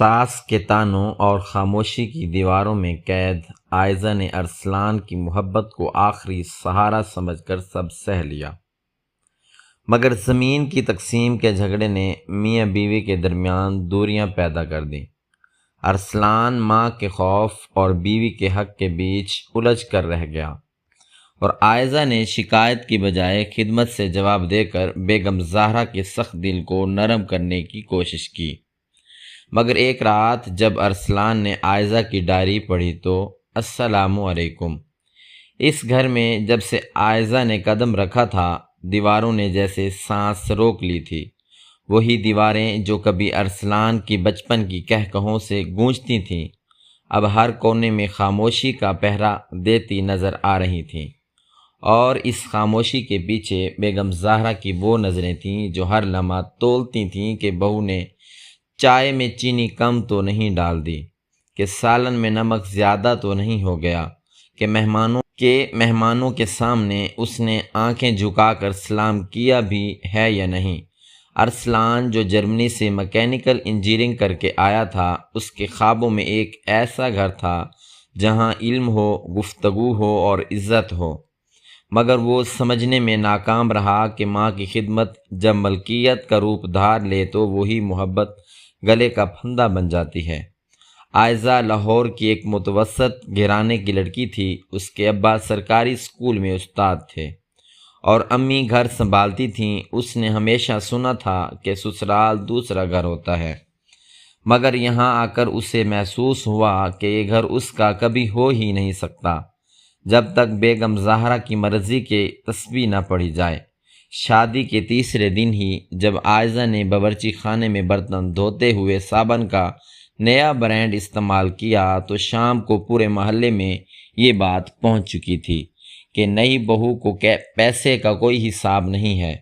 ساس کے تانوں اور خاموشی کی دیواروں میں قید عائزہ نے ارسلان کی محبت کو آخری سہارا سمجھ کر سب سہ لیا، مگر زمین کی تقسیم کے جھگڑے نے میاں بیوی کے درمیان دوریاں پیدا کر دیں۔ ارسلان ماں کے خوف اور بیوی کے حق کے بیچ الجھ کر رہ گیا، اور عائزہ نے شکایت کی بجائے خدمت سے جواب دے کر بیگم زہرا کے سخت دل کو نرم کرنے کی کوشش کی۔ مگر ایک رات جب ارسلان نے عائزہ کی ڈائری پڑھی تو السلام علیکم، اس گھر میں جب سے عائزہ نے قدم رکھا تھا دیواروں نے جیسے سانس روک لی تھی۔ وہی دیواریں جو کبھی ارسلان کی بچپن کی کہکہوں سے گونجتی تھیں، اب ہر کونے میں خاموشی کا پہرا دیتی نظر آ رہی تھیں، اور اس خاموشی کے پیچھے بیگم زہرا کی وہ نظریں تھیں جو ہر لمحہ تولتی تھیں کہ بہو نے چائے میں چینی کم تو نہیں ڈال دی، کہ سالن میں نمک زیادہ تو نہیں ہو گیا، کہ مہمانوں کے سامنے اس نے آنکھیں جھکا کر سلام کیا بھی ہے یا نہیں۔ ارسلان جو جرمنی سے مکینیکل انجینئرنگ کر کے آیا تھا، اس کے خوابوں میں ایک ایسا گھر تھا جہاں علم ہو، گفتگو ہو اور عزت ہو، مگر وہ سمجھنے میں ناکام رہا کہ ماں کی خدمت جب ملکیت کا روپ دھار لے تو وہی محبت گلے کا پھندا بن جاتی ہے۔ عائزہ لاہور کی ایک متوسط گھرانے کی لڑکی تھی۔ اس کے ابا سرکاری اسکول میں استاد تھے اور امی گھر سنبھالتی تھیں۔ اس نے ہمیشہ سنا تھا کہ سسرال دوسرا گھر ہوتا ہے، مگر یہاں آ کر اسے محسوس ہوا کہ یہ گھر اس کا کبھی ہو ہی نہیں سکتا جب تک بیگم زہرا کی مرضی کے تسبیح نہ پڑھی جائے۔ شادی کے تیسرے دن ہی جب عائزہ نے باورچی خانے میں برتن دھوتے ہوئے صابن کا نیا برانڈ استعمال کیا تو شام کو پورے محلے میں یہ بات پہنچ چکی تھی کہ نئی بہو کو پیسے کا کوئی حساب نہیں ہے۔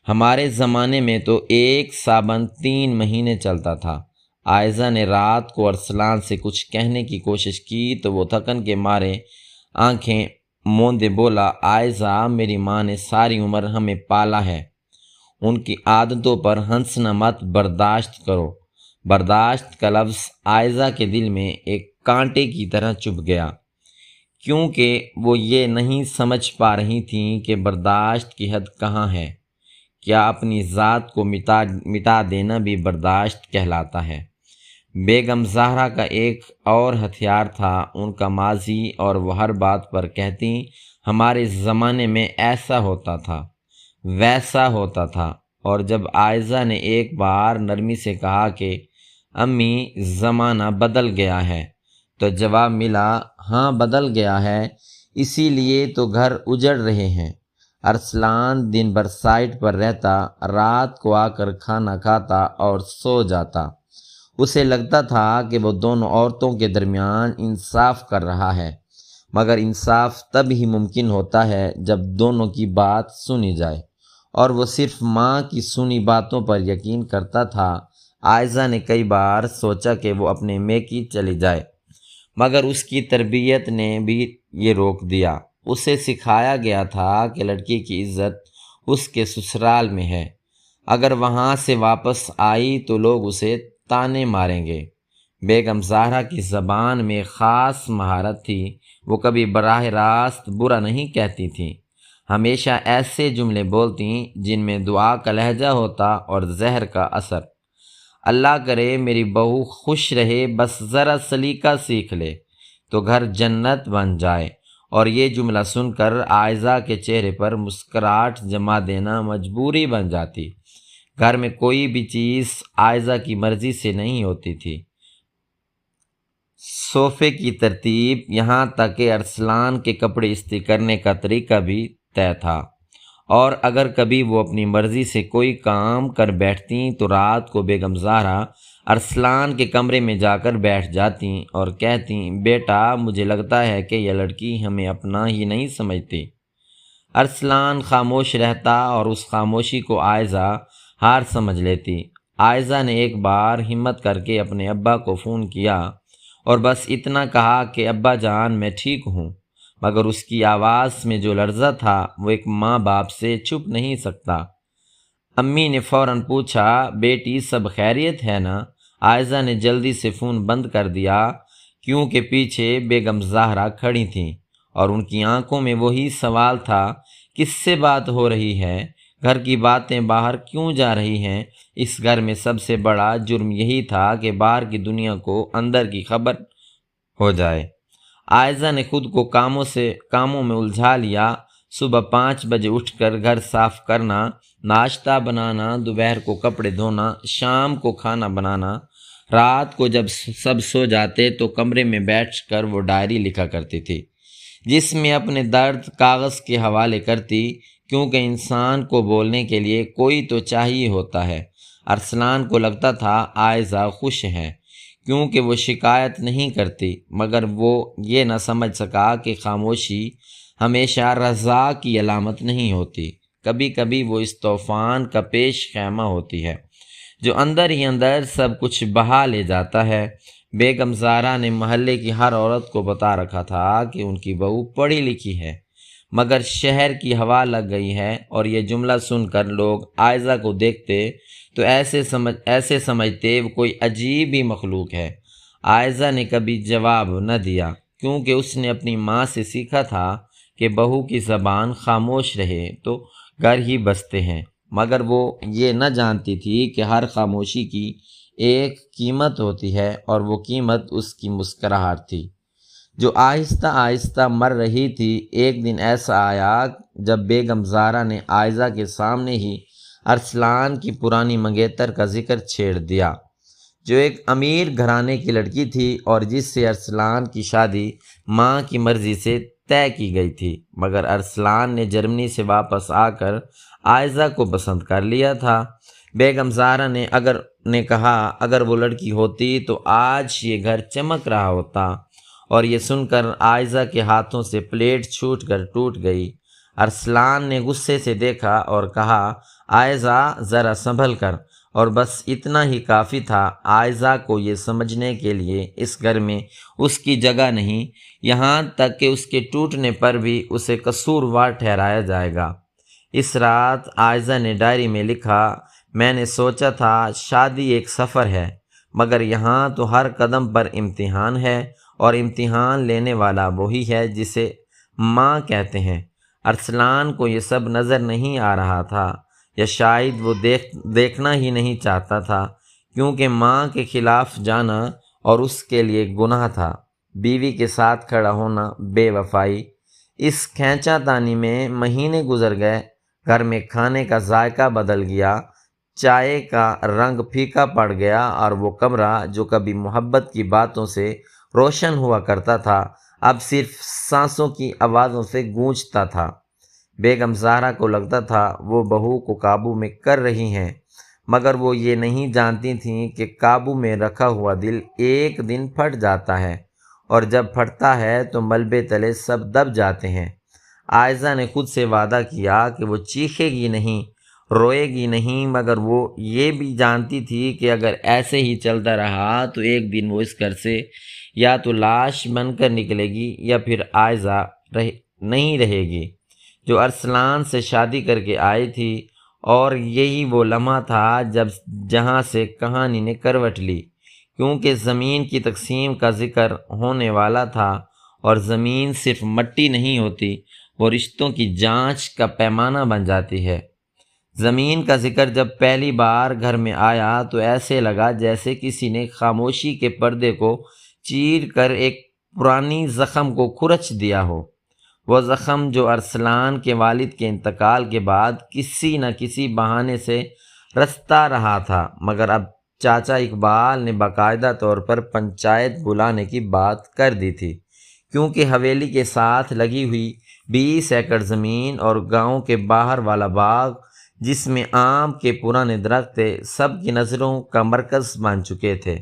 ہمارے زمانے میں تو ایک صابن 3 مہینے چلتا تھا۔ عائزہ نے رات کو ارسلان سے کچھ کہنے کی کوشش کی تو وہ تھکن کے مارے آنکھیں موندے بولا، عائزہ، میری ماں نے ساری عمر ہمیں پالا ہے، ان کی عادتوں پر ہنسنا مت، برداشت کرو۔ برداشت کا لفظ عائزہ کے دل میں ایک کانٹے کی طرح چبھ گیا، کیونکہ وہ یہ نہیں سمجھ پا رہی تھیں کہ برداشت کی حد کہاں ہے۔ کیا اپنی ذات کو مٹا دینا بھی برداشت کہلاتا ہے؟ بیگم زہرا کا ایک اور ہتھیار تھا ان کا ماضی، اور وہ ہر بات پر کہتی، ہمارے زمانے میں ایسا ہوتا تھا، ویسا ہوتا تھا۔ اور جب عائزہ نے ایک بار نرمی سے کہا کہ امی زمانہ بدل گیا ہے تو جواب ملا، ہاں بدل گیا ہے، اسی لیے تو گھر اجڑ رہے ہیں۔ ارسلان دن بھر سائٹ پر رہتا، رات کو آ کر کھانا کھاتا اور سو جاتا۔ اسے لگتا تھا کہ وہ دونوں عورتوں کے درمیان انصاف کر رہا ہے، مگر انصاف تب ہی ممکن ہوتا ہے جب دونوں کی بات سنی جائے، اور وہ صرف ماں کی سنی باتوں پر یقین کرتا تھا۔ عائزہ نے کئی بار سوچا کہ وہ اپنے میکی چلی جائے، مگر اس کی تربیت نے بھی یہ روک دیا۔ اسے سکھایا گیا تھا کہ لڑکی کی عزت اس کے سسرال میں ہے، اگر وہاں سے واپس آئی تو لوگ اسے تانے ماریں گے۔ بیگم زہرا کی زبان میں خاص مہارت تھی، وہ کبھی براہ راست برا نہیں کہتی تھیں، ہمیشہ ایسے جملے بولتی جن میں دعا کا لہجہ ہوتا اور زہر کا اثر۔ اللہ کرے میری بہو خوش رہے، بس ذرا سلیقہ سیکھ لے تو گھر جنت بن جائے۔ اور یہ جملہ سن کر عائزہ کے چہرے پر مسکراہٹ جما دینا مجبوری بن جاتی۔ گھر میں کوئی بھی چیز عائزہ کی مرضی سے نہیں ہوتی تھی، صوفے کی ترتیب، یہاں تک کہ ارسلان کے کپڑے استری کرنے کا طریقہ بھی طے تھا، اور اگر کبھی وہ اپنی مرضی سے کوئی کام کر بیٹھتیں تو رات کو بیگم زہرا ارسلان کے کمرے میں جا کر بیٹھ جاتیں اور کہتیں، بیٹا مجھے لگتا ہے کہ یہ لڑکی ہمیں اپنا ہی نہیں سمجھتی۔ ارسلان خاموش رہتا اور اس خاموشی کو عائزہ ہار سمجھ لیتی۔ عائزہ نے ایک بار ہمت کر کے اپنے ابا کو فون کیا اور بس اتنا کہا کہ ابا جان میں ٹھیک ہوں، مگر اس کی آواز میں جو لرزہ تھا وہ ایک ماں باپ سے چھپ نہیں سکتا۔ امی نے فوراً پوچھا، بیٹی سب خیریت ہے نا؟ عائزہ نے جلدی سے فون بند کر دیا کیونکہ پیچھے بیگم زہرا کھڑی تھیں اور ان کی آنکھوں میں وہی سوال تھا، کس سے بات ہو رہی ہے؟ گھر کی باتیں باہر کیوں جا رہی ہیں؟ اس گھر میں سب سے بڑا جرم یہی تھا کہ باہر کی دنیا کو اندر کی خبر ہو جائے۔ عائزہ نے خود کو کاموں میں الجھا لیا۔ صبح 5 بجے اٹھ کر گھر صاف کرنا، ناشتہ بنانا، دوپہر کو کپڑے دھونا، شام کو کھانا بنانا، رات کو جب سب سو جاتے تو کمرے میں بیٹھ کر وہ ڈائری لکھا کرتی تھی، جس میں اپنے درد کاغذ کے حوالے کرتی، کیونکہ انسان کو بولنے کے لیے کوئی تو چاہیے ہوتا ہے۔ ارسلان کو لگتا تھا عائزہ خوش ہے کیونکہ وہ شکایت نہیں کرتی، مگر وہ یہ نہ سمجھ سکا کہ خاموشی ہمیشہ رضا کی علامت نہیں ہوتی، کبھی کبھی وہ اس طوفان کا پیش خیمہ ہوتی ہے جو اندر ہی اندر سب کچھ بہا لے جاتا ہے۔ بیگم زہرا نے محلے کی ہر عورت کو بتا رکھا تھا کہ ان کی بہو پڑھی لکھی ہے، مگر شہر کی ہوا لگ گئی ہے، اور یہ جملہ سن کر لوگ عائزہ کو دیکھتے تو ایسے سمجھتے وہ کوئی عجیب ہی مخلوق ہے۔ عائزہ نے کبھی جواب نہ دیا کیونکہ اس نے اپنی ماں سے سیکھا تھا کہ بہو کی زبان خاموش رہے تو گھر ہی بستے ہیں، مگر وہ یہ نہ جانتی تھی کہ ہر خاموشی کی ایک قیمت ہوتی ہے، اور وہ قیمت اس کی مسکراہٹ تھی جو آہستہ آہستہ مر رہی تھی۔ ایک دن ایسا آیا جب بیگم زہرا نے عائزہ کے سامنے ہی ارسلان کی پرانی منگیتر کا ذکر چھیڑ دیا، جو ایک امیر گھرانے کی لڑکی تھی اور جس سے ارسلان کی شادی ماں کی مرضی سے طے کی گئی تھی، مگر ارسلان نے جرمنی سے واپس آ کر عائزہ کو پسند کر لیا تھا۔ بیگم زہرا نے کہا اگر وہ لڑکی ہوتی تو آج یہ گھر چمک رہا ہوتا، اور یہ سن کر عائزہ کے ہاتھوں سے پلیٹ چھوٹ کر ٹوٹ گئی۔ ارسلان نے غصے سے دیکھا اور کہا عائزہ ذرا سنبھل کر، اور بس اتنا ہی کافی تھا عائزہ کو یہ سمجھنے کے لیے اس گھر میں اس کی جگہ نہیں، یہاں تک کہ اس کے ٹوٹنے پر بھی اسے قصوروار ٹھہرایا جائے گا۔ اس رات عائزہ نے ڈائری میں لکھا، میں نے سوچا تھا شادی ایک سفر ہے، مگر یہاں تو ہر قدم پر امتحان ہے، اور امتحان لینے والا وہی ہے جسے ماں کہتے ہیں۔ ارسلان کو یہ سب نظر نہیں آ رہا تھا، یا شاید وہ دیکھنا ہی نہیں چاہتا تھا، کیونکہ ماں کے خلاف جانا اور اس کے لیے گناہ تھا، بیوی کے ساتھ کھڑا ہونا بے وفائی۔ اس کھینچا تانی میں مہینے گزر گئے، گھر میں کھانے کا ذائقہ بدل گیا، چائے کا رنگ پھیکا پڑ گیا، اور وہ کمرہ جو کبھی محبت کی باتوں سے روشن ہوا کرتا تھا اب صرف سانسوں کی آوازوں سے گونجتا تھا۔ بیگم زہرا کو لگتا تھا وہ بہو کو قابو میں کر رہی ہیں، مگر وہ یہ نہیں جانتی تھیں کہ قابو میں رکھا ہوا دل ایک دن پھٹ جاتا ہے، اور جب پھٹتا ہے تو ملبے تلے سب دب جاتے ہیں۔ عائزہ نے خود سے وعدہ کیا کہ وہ چیخے گی نہیں، روئے گی نہیں، مگر وہ یہ بھی جانتی تھی کہ اگر ایسے ہی چلتا رہا تو ایک دن وہ اس گھر سے یا تو لاش بن کر نکلے گی یا پھر عائزہ نہیں رہے گی جو ارسلان سے شادی کر کے آئی تھی۔ اور یہی وہ لمحہ تھا جہاں سے کہانی نے کروٹ لی، کیونکہ زمین کی تقسیم کا ذکر ہونے والا تھا، اور زمین صرف مٹی نہیں ہوتی، وہ رشتوں کی جانچ کا پیمانہ بن جاتی ہے۔ زمین کا ذکر جب پہلی بار گھر میں آیا تو ایسے لگا جیسے کسی نے خاموشی کے پردے کو چیر کر ایک پرانی زخم کو کھرچ دیا ہو، وہ زخم جو ارسلان کے والد کے انتقال کے بعد کسی نہ کسی بہانے سے رستا رہا تھا، مگر اب چاچا اقبال نے باقاعدہ طور پر پنچایت بلانے کی بات کر دی تھی، کیونکہ حویلی کے ساتھ لگی ہوئی 20 ایکڑ زمین اور گاؤں کے باہر والا باغ جس میں آم کے پرانے درخت تھے سب کی نظروں کا مرکز بن چکے تھے۔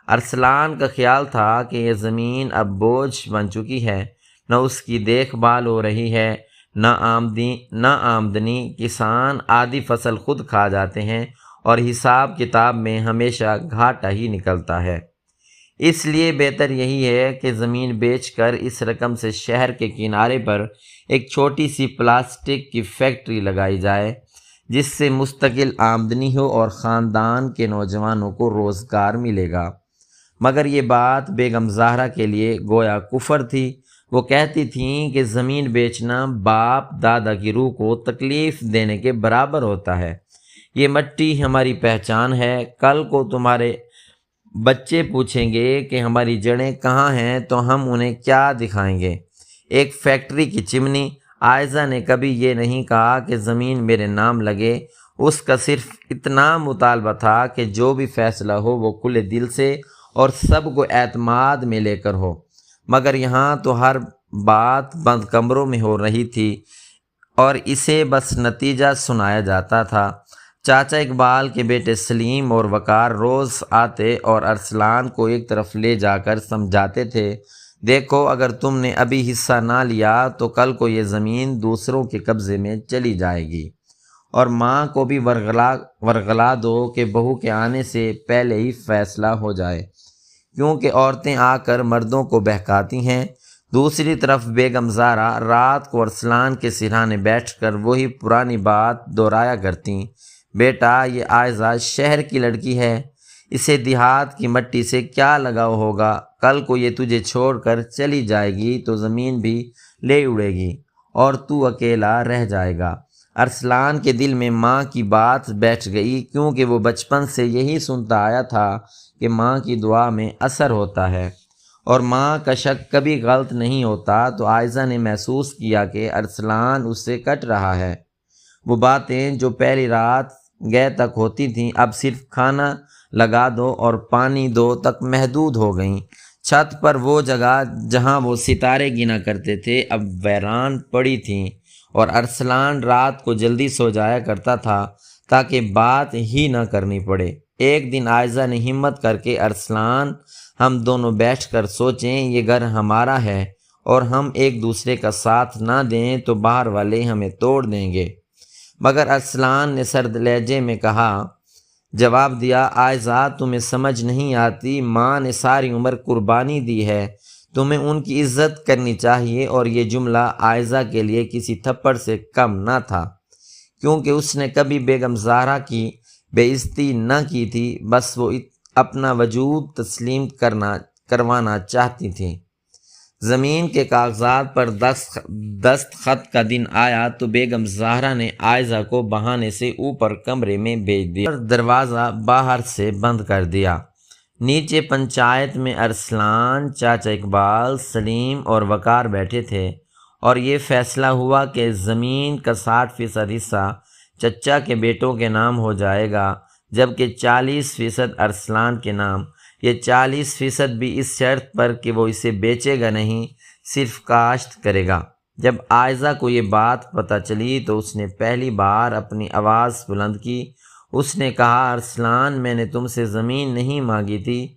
ارسلان کا خیال تھا کہ یہ زمین اب بوجھ بن چکی ہے، نہ اس کی دیکھ بھال ہو رہی ہے، نہ آمدنی، کسان آدھی فصل خود کھا جاتے ہیں، اور حساب کتاب میں ہمیشہ گھاٹا ہی نکلتا ہے۔ اس لیے بہتر یہی ہے کہ زمین بیچ کر اس رقم سے شہر کے کنارے پر ایک چھوٹی سی پلاسٹک کی فیکٹری لگائی جائے، جس سے مستقل آمدنی ہو اور خاندان کے نوجوانوں کو روزگار ملے گا۔ مگر یہ بات بیگم زہرا کے لیے گویا کفر تھی۔ وہ کہتی تھیں کہ زمین بیچنا باپ دادا کی روح کو تکلیف دینے کے برابر ہوتا ہے۔ یہ مٹی ہماری پہچان ہے۔ کل کو تمہارے بچے پوچھیں گے کہ ہماری جڑیں کہاں ہیں تو ہم انہیں کیا دکھائیں گے؟ ایک فیکٹری کی چمنی۔ عائزہ نے کبھی یہ نہیں کہا کہ زمین میرے نام لگے۔ اس کا صرف اتنا مطالبہ تھا کہ جو بھی فیصلہ ہو وہ کھلے دل سے اور سب کو اعتماد میں لے کر ہو۔ مگر یہاں تو ہر بات بند کمروں میں ہو رہی تھی اور اسے بس نتیجہ سنایا جاتا تھا۔ چاچا اقبال کے بیٹے سلیم اور وقار روز آتے اور ارسلان کو ایک طرف لے جا کر سمجھاتے تھے، دیکھو اگر تم نے ابھی حصہ نہ لیا تو کل کو یہ زمین دوسروں کے قبضے میں چلی جائے گی، اور ماں کو بھی ورغلا دو کہ بہو کے آنے سے پہلے ہی فیصلہ ہو جائے، کیونکہ عورتیں آ کر مردوں کو بہکاتی ہیں۔ دوسری طرف بیگم زہرا رات کو ارسلان کے سرہانے بیٹھ کر وہی پرانی بات دہرایا کرتیں، بیٹا یہ عائزہ شہر کی لڑکی ہے، اسے دیہات کی مٹی سے کیا لگاؤ ہوگا؟ کل کو یہ تجھے چھوڑ کر چلی جائے گی تو زمین بھی لے اڑے گی اور تو اکیلا رہ جائے گا۔ ارسلان کے دل میں ماں کی بات بیٹھ گئی، کیونکہ وہ بچپن سے یہی سنتا آیا تھا کہ ماں کی دعا میں اثر ہوتا ہے اور ماں کا شک کبھی غلط نہیں ہوتا۔ تو عائزہ نے محسوس کیا کہ ارسلان اس سے کٹ رہا ہے۔ وہ باتیں جو پہلی رات گئے تک ہوتی تھیں اب صرف کھانا لگا دو اور پانی دو تک محدود ہو گئیں۔ چھت پر وہ جگہ جہاں وہ ستارے گنا کرتے تھے اب ویران پڑی تھیں، اور ارسلان رات کو جلدی سو جایا کرتا تھا تاکہ بات ہی نہ کرنی پڑے۔ ایک دن عائزہ نے ہمت کر کے ارسلان ہم دونوں بیٹھ کر سوچیں، یہ گھر ہمارا ہے اور ہم ایک دوسرے کا ساتھ نہ دیں تو باہر والے ہمیں توڑ دیں گے۔ مگر ارسلان نے سرد لہجے میں جواب دیا، عائزہ تمہیں سمجھ نہیں آتی، ماں نے ساری عمر قربانی دی ہے، تمہیں ان کی عزت کرنی چاہیے۔ اور یہ جملہ عائزہ کے لیے کسی تھپڑ سے کم نہ تھا، کیونکہ اس نے کبھی بیگم زہرا کی بے عزتی نہ کی تھی، بس وہ اپنا وجود تسلیم کروانا چاہتی تھی۔ زمین کے کاغذات پر دستخط کا دن آیا تو بیگم زہرا نے عائزہ کو بہانے سے اوپر کمرے میں بھیج دیا اور دروازہ باہر سے بند کر دیا۔ نیچے پنچایت میں ارسلان، چاچا اقبال، سلیم اور وقار بیٹھے تھے اور یہ فیصلہ ہوا کہ زمین کا 60% حصہ چچا کے بیٹوں کے نام ہو جائے گا، جبکہ 40% ارسلان کے نام۔ یہ 40% بھی اس شرط پر کہ وہ اسے بیچے گا نہیں، صرف کاشت کرے گا۔ جب عائزہ کو یہ بات پتہ چلی تو اس نے پہلی بار اپنی آواز بلند کی۔ اس نے کہا، ارسلان میں نے تم سے زمین نہیں مانگی تھی،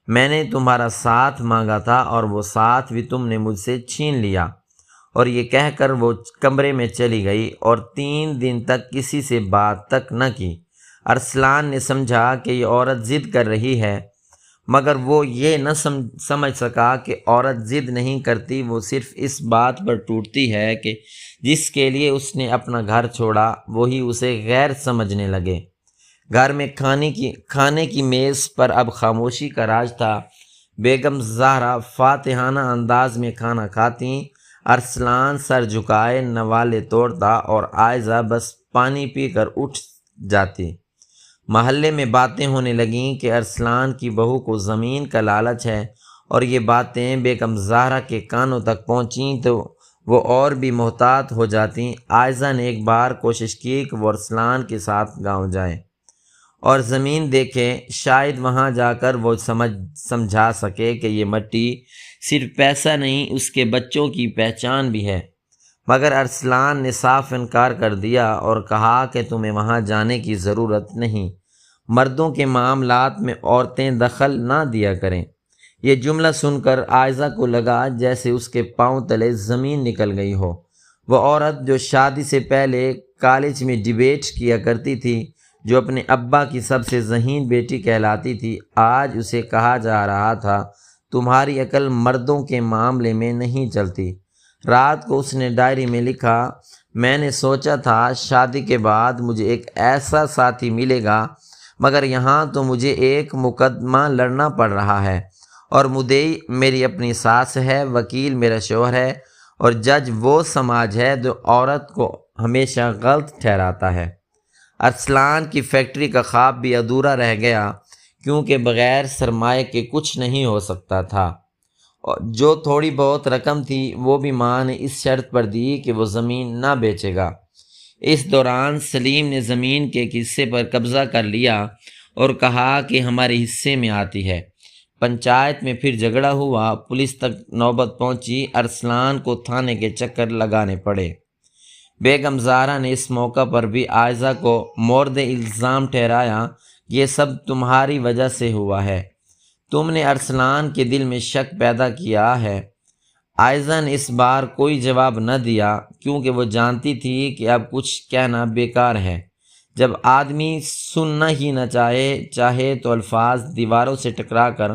میں نے تمہارا ساتھ مانگا تھا اور وہ ساتھ بھی تم نے مجھ سے چھین لیا۔ اور یہ کہہ کر وہ کمرے میں چلی گئی اور 3 دن تک کسی سے بات تک نہ کی۔ ارسلان نے سمجھا کہ یہ عورت ضد کر رہی ہے، مگر وہ یہ نہ سمجھ سکا کہ عورت ضد نہیں کرتی، وہ صرف اس بات پر ٹوٹتی ہے کہ جس کے لیے اس نے اپنا گھر چھوڑا وہی اسے غیر سمجھنے لگے۔ گھر میں کھانے کی میز پر اب خاموشی کا راج تھا۔ بیگم زہرا فاتحانہ انداز میں کھانا کھاتیں، ارسلان سر جھکائے نوالے توڑتا اور عائزہ بس پانی پی کر اٹھ جاتی۔ محلے میں باتیں ہونے لگیں کہ ارسلان کی بہو کو زمین کا لالچ ہے، اور یہ باتیں بیگم زہرا کے کانوں تک پہنچیں تو وہ اور بھی محتاط ہو جاتیں۔ عائزہ نے ایک بار کوشش کی کہ وہ ارسلان کے ساتھ گاؤں جائیں اور زمین دیکھیں، شاید وہاں جا کر وہ سمجھا سکے کہ یہ مٹی صرف پیسہ نہیں، اس کے بچوں کی پہچان بھی ہے۔ مگر ارسلان نے صاف انکار کر دیا اور کہا کہ تمہیں وہاں جانے کی ضرورت نہیں، مردوں کے معاملات میں عورتیں دخل نہ دیا کریں۔ یہ جملہ سن کر عائزہ کو لگا جیسے اس کے پاؤں تلے زمین نکل گئی ہو۔ وہ عورت جو شادی سے پہلے کالج میں ڈیبیٹ کیا کرتی تھی، جو اپنے ابا کی سب سے ذہین بیٹی کہلاتی تھی، آج اسے کہا جا رہا تھا تمہاری عقل مردوں کے معاملے میں نہیں چلتی۔ رات کو اس نے ڈائری میں لکھا، میں نے سوچا تھا شادی کے بعد مجھے ایک ایسا ساتھی ملے گا، مگر یہاں تو مجھے ایک مقدمہ لڑنا پڑ رہا ہے، اور مدعی میری اپنی ساس ہے، وکیل میرا شوہر ہے، اور جج وہ سماج ہے جو عورت کو ہمیشہ غلط ٹھہراتا ہے۔ ارسلان کی فیکٹری کا خواب بھی ادھورا رہ گیا، کیونکہ بغیر سرمایہ کے کچھ نہیں ہو سکتا تھا، اور جو تھوڑی بہت رقم تھی وہ بھی ماں نے اس شرط پر دی کہ وہ زمین نہ بیچے گا۔ اس دوران سلیم نے زمین کے ایک حصے پر قبضہ کر لیا اور کہا کہ ہمارے حصے میں آتی ہے۔ پنچایت میں پھر جھگڑا ہوا، پولیس تک نوبت پہنچی، ارسلان کو تھانے کے چکر لگانے پڑے۔ بیگم زہرا نے اس موقع پر بھی عائزہ کو مورد الزام ٹھہرایا، یہ سب تمہاری وجہ سے ہوا ہے، تم نے ارسلان کے دل میں شک پیدا کیا ہے۔ عائزہ نے اس بار کوئی جواب نہ دیا، کیونکہ وہ جانتی تھی کہ اب کچھ کہنا بیکار ہے۔ جب آدمی سننا ہی نہ چاہے تو الفاظ دیواروں سے ٹکرا کر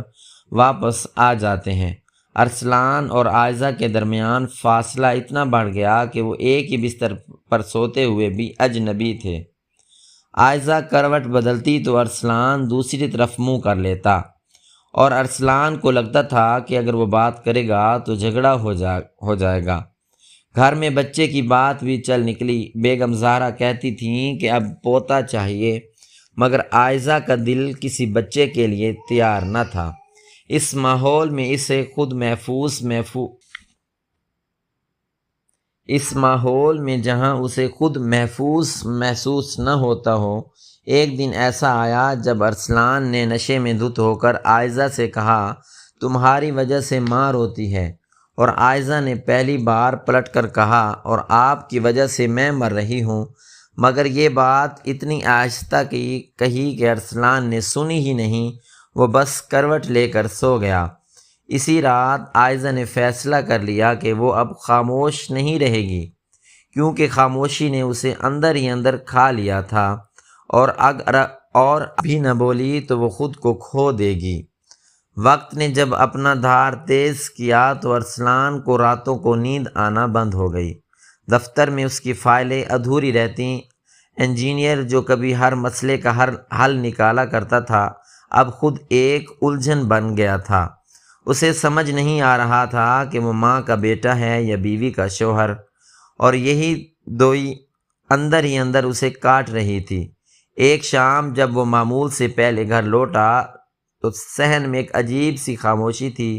واپس آ جاتے ہیں۔ ارسلان اور عائزہ کے درمیان فاصلہ اتنا بڑھ گیا کہ وہ ایک ہی بستر پر سوتے ہوئے بھی اجنبی تھے۔ عائزہ کروٹ بدلتی تو ارسلان دوسری طرف منہ کر لیتا، اور ارسلان کو لگتا تھا کہ اگر وہ بات کرے گا تو جھگڑا ہو جائے گا۔ گھر میں بچے کی بات بھی چل نکلی۔ بیگم زہرا کہتی تھیں کہ اب پوتا چاہیے، مگر عائزہ کا دل کسی بچے کے لیے تیار نہ تھا۔ اس ماحول میں جہاں اسے خود محفوظ محسوس نہ ہوتا ہو، ایک دن ایسا آیا جب ارسلان نے نشے میں دھت ہو کر عائزہ سے کہا، تمہاری وجہ سے ماں روتی ہے، اور عائزہ نے پہلی بار پلٹ کر کہا، اور آپ کی وجہ سے میں مر رہی ہوں، مگر یہ بات اتنی آہستہ کہی کہ ارسلان نے سنی ہی نہیں، وہ بس کروٹ لے کر سو گیا۔ اسی رات عائزہ نے فیصلہ کر لیا کہ وہ اب خاموش نہیں رہے گی، کیونکہ خاموشی نے اسے اندر ہی اندر کھا لیا تھا، اور ابھی نہ بولی تو وہ خود کو کھو دے گی۔ وقت نے جب اپنا دھار تیز کیا تو ارسلان کو راتوں کو نیند آنا بند ہو گئی۔ دفتر میں اس کی فائلیں ادھوری رہتیں۔ انجینئر جو کبھی ہر مسئلے کا حل نکالا کرتا تھا، اب خود ایک الجھن بن گیا تھا۔ اسے سمجھ نہیں آ رہا تھا کہ وہ ماں کا بیٹا ہے یا بیوی کا شوہر، اور یہی دوئی اندر ہی اندر اسے کاٹ رہی تھی۔ ایک شام جب وہ معمول سے پہلے گھر لوٹا تو صحن میں ایک عجیب سی خاموشی تھی۔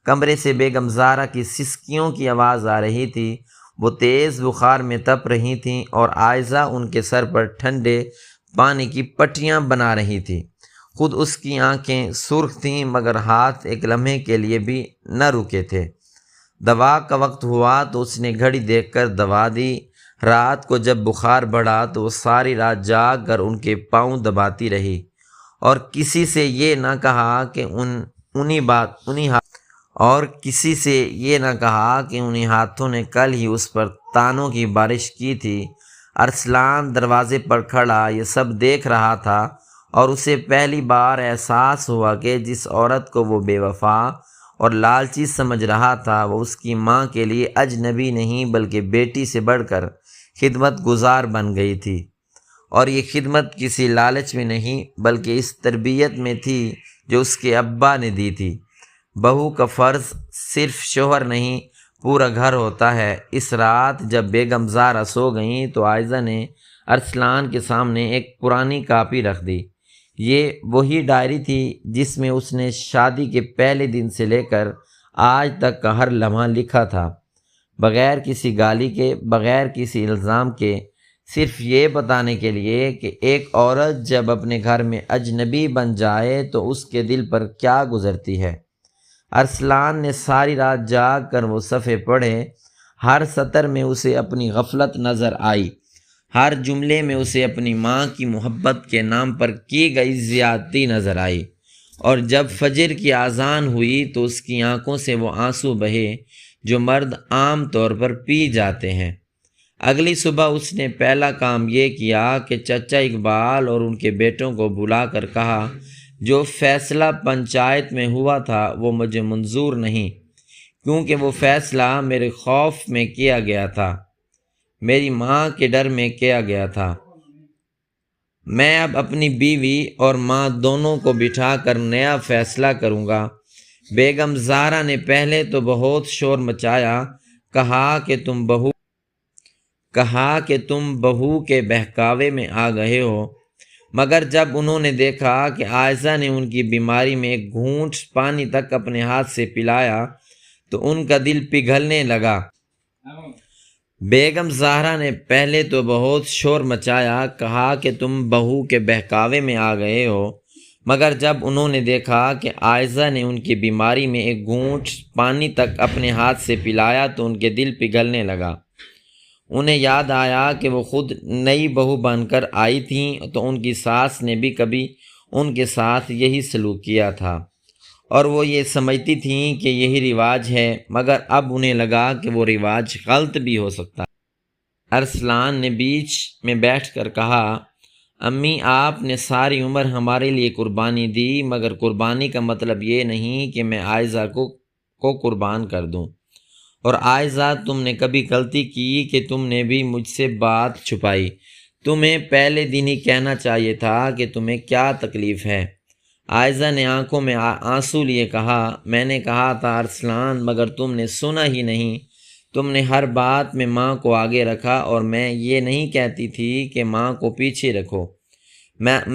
کمرے سے بیگم زہرا کی سسکیوں کی آواز آ رہی تھی، وہ تیز بخار میں تپ رہی تھیں، اور عائزہ ان کے سر پر ٹھنڈے پانی کی پٹیاں بنا رہی تھی۔ خود اس کی آنکھیں سرخ تھیں، مگر ہاتھ ایک لمحے کے لیے بھی نہ رکے تھے۔ دوا کا وقت ہوا تو اس نے گھڑی دیکھ کر دوا دی۔ رات کو جب بخار بڑھا تو وہ ساری رات جاگ کر ان کے پاؤں دباتی رہی، اور کسی سے یہ نہ کہا کہ انہی ہاتھوں نے کل ہی اس پر تانوں کی بارش کی تھی۔ ارسلان دروازے پر کھڑا یہ سب دیکھ رہا تھا، اور اسے پہلی بار احساس ہوا کہ جس عورت کو وہ بے وفا اور لالچی سمجھ رہا تھا، وہ اس کی ماں کے لیے اجنبی نہیں بلکہ بیٹی سے بڑھ کر خدمت گزار بن گئی تھی۔ اور یہ خدمت کسی لالچ میں نہیں بلکہ اس تربیت میں تھی جو اس کے ابا نے دی تھی۔ بہو کا فرض صرف شوہر نہیں، پورا گھر ہوتا ہے۔ اس رات جب بیگم زہرا سو گئیں تو عائزہ نے ارسلان کے سامنے ایک پرانی کاپی رکھ دی۔ یہ وہی ڈائری تھی جس میں اس نے شادی کے پہلے دن سے لے کر آج تک کا ہر لمحہ لکھا تھا، بغیر کسی گالی کے، بغیر کسی الزام کے، صرف یہ بتانے کے لیے کہ ایک عورت جب اپنے گھر میں اجنبی بن جائے تو اس کے دل پر کیا گزرتی ہے۔ ارسلان نے ساری رات جاگ کر وہ صفحے پڑھے۔ ہر سطر میں اسے اپنی غفلت نظر آئی، ہر جملے میں اسے اپنی ماں کی محبت کے نام پر کی گئی زیادتی نظر آئی، اور جب فجر کی اذان ہوئی تو اس کی آنکھوں سے وہ آنسو بہے جو مرد عام طور پر پی جاتے ہیں۔ اگلی صبح اس نے پہلا کام یہ کیا کہ چچا اقبال اور ان کے بیٹوں کو بلا کر کہا، جو فیصلہ پنچایت میں ہوا تھا وہ مجھے منظور نہیں، کیونکہ وہ فیصلہ میرے خوف میں کیا گیا تھا۔ میری ماں کے ڈر میں کیا گیا تھا۔ میں اب اپنی بیوی اور ماں دونوں کو بٹھا کر نیا فیصلہ کروں گا۔ بیگم زہرا نے پہلے تو بہت شور مچایا، کہا کہ تم بہو کے بہکاوے میں آ گئے ہو، مگر جب انہوں نے دیکھا کہ عائشہ نے ان کی بیماری میں ایک گھونٹ پانی تک اپنے ہاتھ سے پلایا تو ان کا دل پگھلنے لگا۔ بیگم زہرا نے پہلے تو بہت شور مچایا، کہا کہ تم بہو کے بہکاوے میں آ گئے ہو، مگر جب انہوں نے دیکھا کہ عائشہ نے ان کی بیماری میں ایک گھونٹ پانی تک اپنے ہاتھ سے پلایا تو ان کے دل پگھلنے لگا۔ انہیں یاد آیا کہ وہ خود نئی بہو بن کر آئی تھیں تو ان کی ساس نے بھی کبھی ان کے ساتھ یہی سلوک کیا تھا اور وہ یہ سمجھتی تھیں کہ یہی رواج ہے، مگر اب انہیں لگا کہ وہ رواج غلط بھی ہو سکتا ہے۔ ارسلان نے بیچ میں بیٹھ کر کہا، امی آپ نے ساری عمر ہمارے لیے قربانی دی، مگر قربانی کا مطلب یہ نہیں کہ میں عائشہ کو قربان کر دوں۔ اور عائشہ تم نے کبھی غلطی کی کہ تم نے بھی مجھ سے بات چھپائی، تمہیں پہلے دن ہی کہنا چاہیے تھا کہ تمہیں کیا تکلیف ہے۔ عائشہ نے آنکھوں میں آنسو لیے کہا، میں نے کہا تھا ارسلان، مگر تم نے سنا ہی نہیں، تم نے ہر بات میں ماں کو آگے رکھا اور میں یہ نہیں کہتی تھی کہ ماں کو پیچھے رکھو،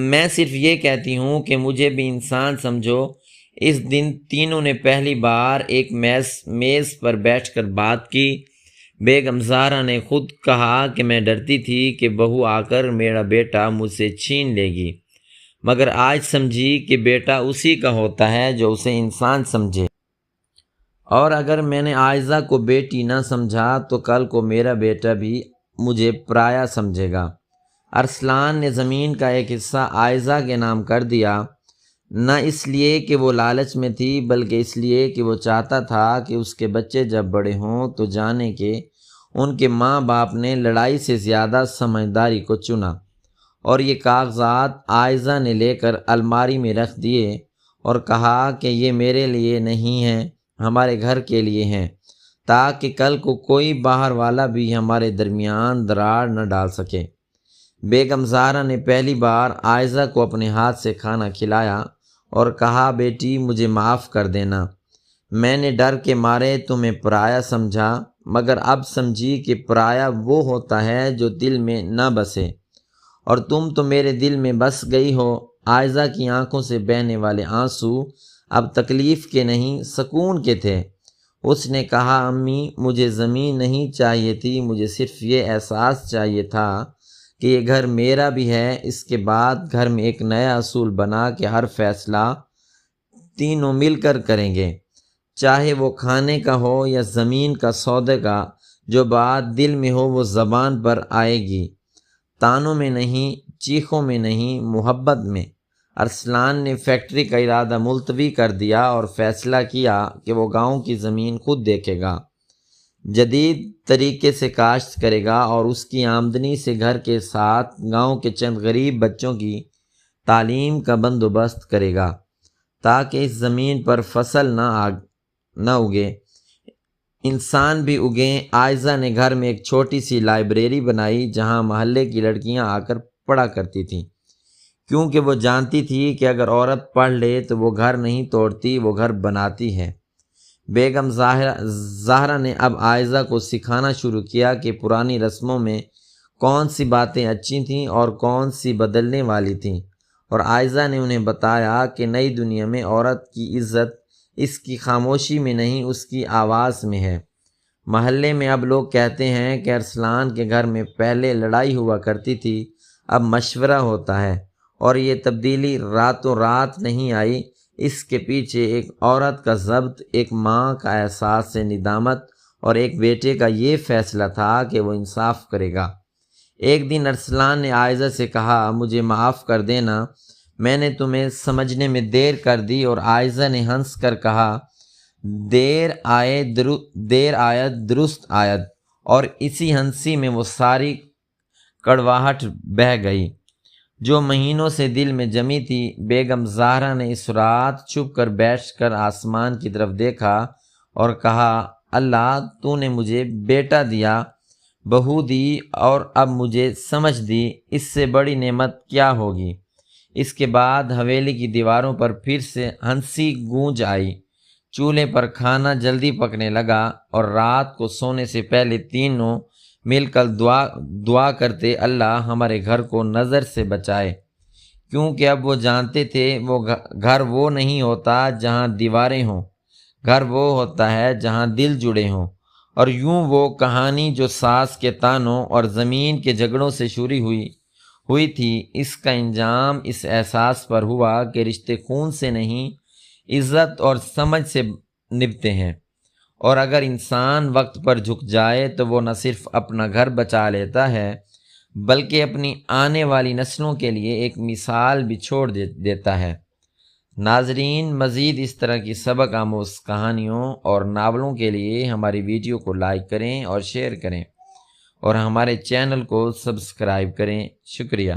میں صرف یہ کہتی ہوں کہ مجھے بھی انسان سمجھو۔ اس دن تینوں نے پہلی بار ایک میز پر بیٹھ کر بات کی۔ بیگم زہرا نے خود کہا کہ میں ڈرتی تھی کہ بہو آ کر میرا بیٹا مجھ سے چھین لے گی، مگر آج سمجھی کہ بیٹا اسی کا ہوتا ہے جو اسے انسان سمجھے، اور اگر میں نے عائشہ کو بیٹی نہ سمجھا تو کل کو میرا بیٹا بھی مجھے پرایا سمجھے گا۔ ارسلان نے زمین کا ایک حصہ عائشہ کے نام کر دیا، نہ اس لیے کہ وہ لالچ میں تھی بلکہ اس لیے کہ وہ چاہتا تھا کہ اس کے بچے جب بڑے ہوں تو جانے کہ ان کے ماں باپ نے لڑائی سے زیادہ سمجھداری کو چنا۔ اور یہ کاغذات عائشہ نے لے کر الماری میں رکھ دیے اور کہا کہ یہ میرے لیے نہیں ہیں، ہمارے گھر کے لیے ہیں، تاکہ کل کو کوئی باہر والا بھی ہمارے درمیان دراڑ نہ ڈال سکے۔ بیگم زہرا نے پہلی بار عائشہ کو اپنے ہاتھ سے کھانا کھلایا اور کہا، بیٹی مجھے معاف کر دینا، میں نے ڈر کے مارے تمہیں پرایا سمجھا، مگر اب سمجھی کہ پرایا وہ ہوتا ہے جو دل میں نہ بسے، اور تم تو میرے دل میں بس گئی ہو۔ عائشہ کی آنکھوں سے بہنے والے آنسو اب تکلیف کے نہیں سکون کے تھے۔ اس نے کہا، امی مجھے زمین نہیں چاہیے تھی، مجھے صرف یہ احساس چاہیے تھا کہ یہ گھر میرا بھی ہے۔ اس کے بعد گھر میں ایک نیا اصول بنا کہ ہر فیصلہ تینوں مل کر کریں گے، چاہے وہ کھانے کا ہو یا زمین کا سودے کا، جو بات دل میں ہو وہ زبان پر آئے گی، تانوں میں نہیں، چیخوں میں نہیں، محبت میں۔ ارسلان نے فیکٹری کا ارادہ ملتوی کر دیا اور فیصلہ کیا کہ وہ گاؤں کی زمین خود دیکھے گا، جدید طریقے سے کاشت کرے گا اور اس کی آمدنی سے گھر کے ساتھ گاؤں کے چند غریب بچوں کی تعلیم کا بندوبست کرے گا تاکہ اس زمین پر فصل نہ اگے، انسان بھی اگیں۔ عائشہ نے گھر میں ایک چھوٹی سی لائبریری بنائی جہاں محلے کی لڑکیاں آ کر پڑھا کرتی تھیں، کیونکہ وہ جانتی تھی کہ اگر عورت پڑھ لے تو وہ گھر نہیں توڑتی، وہ گھر بناتی ہے۔ بیگم زہرا نے اب عائشہ کو سکھانا شروع کیا کہ پرانی رسموں میں کون سی باتیں اچھی تھیں اور کون سی بدلنے والی تھیں، اور عائشہ نے انہیں بتایا کہ نئی دنیا میں عورت کی عزت اس کی خاموشی میں نہیں، اس کی آواز میں ہے۔ محلے میں اب لوگ کہتے ہیں کہ ارسلان کے گھر میں پہلے لڑائی ہوا کرتی تھی، اب مشورہ ہوتا ہے، اور یہ تبدیلی راتوں رات نہیں آئی، اس کے پیچھے ایک عورت کا ضبط، ایک ماں کا احساس ندامت اور ایک بیٹے کا یہ فیصلہ تھا کہ وہ انصاف کرے گا۔ ایک دن ارسلان نے عائشہ سے کہا، مجھے معاف کر دینا، میں نے تمہیں سمجھنے میں دیر کر دی، اور عائشہ نے ہنس کر کہا، دیر آیت درست آیت، اور اسی ہنسی میں وہ ساری کڑواہٹ بہہ گئی جو مہینوں سے دل میں جمی تھی۔ بیگم زہرا نے اس رات چھپ کر بیٹھ کر آسمان کی طرف دیکھا اور کہا، اللہ تو نے مجھے بیٹا دیا، بہو دی اور اب مجھے سمجھ دی، اس سے بڑی نعمت کیا ہوگی۔ اس کے بعد حویلی کی دیواروں پر پھر سے ہنسی گونج آئی، چولہے پر کھانا جلدی پکنے لگا اور رات کو سونے سے پہلے تینوں مل کر دعا کرتے، اللہ ہمارے گھر کو نظر سے بچائے، کیونکہ اب وہ جانتے تھے وہ گھر وہ نہیں ہوتا جہاں دیواریں ہوں، گھر وہ ہوتا ہے جہاں دل جڑے ہوں۔ اور یوں وہ کہانی جو ساس کے تانوں اور زمین کے جھگڑوں سے شروع ہوئی تھی، اس کا انجام اس احساس پر ہوا کہ رشتے خون سے نہیں، عزت اور سمجھ سے نبھتے ہیں، اور اگر انسان وقت پر جھک جائے تو وہ نہ صرف اپنا گھر بچا لیتا ہے بلکہ اپنی آنے والی نسلوں کے لیے ایک مثال بھی چھوڑ دیتا ہے۔ ناظرین، مزید اس طرح کی سبق آموز کہانیوں اور ناولوں کے لیے ہماری ویڈیو کو لائک کریں اور شیئر کریں اور ہمارے چینل کو سبسکرائب کریں۔ شکریہ۔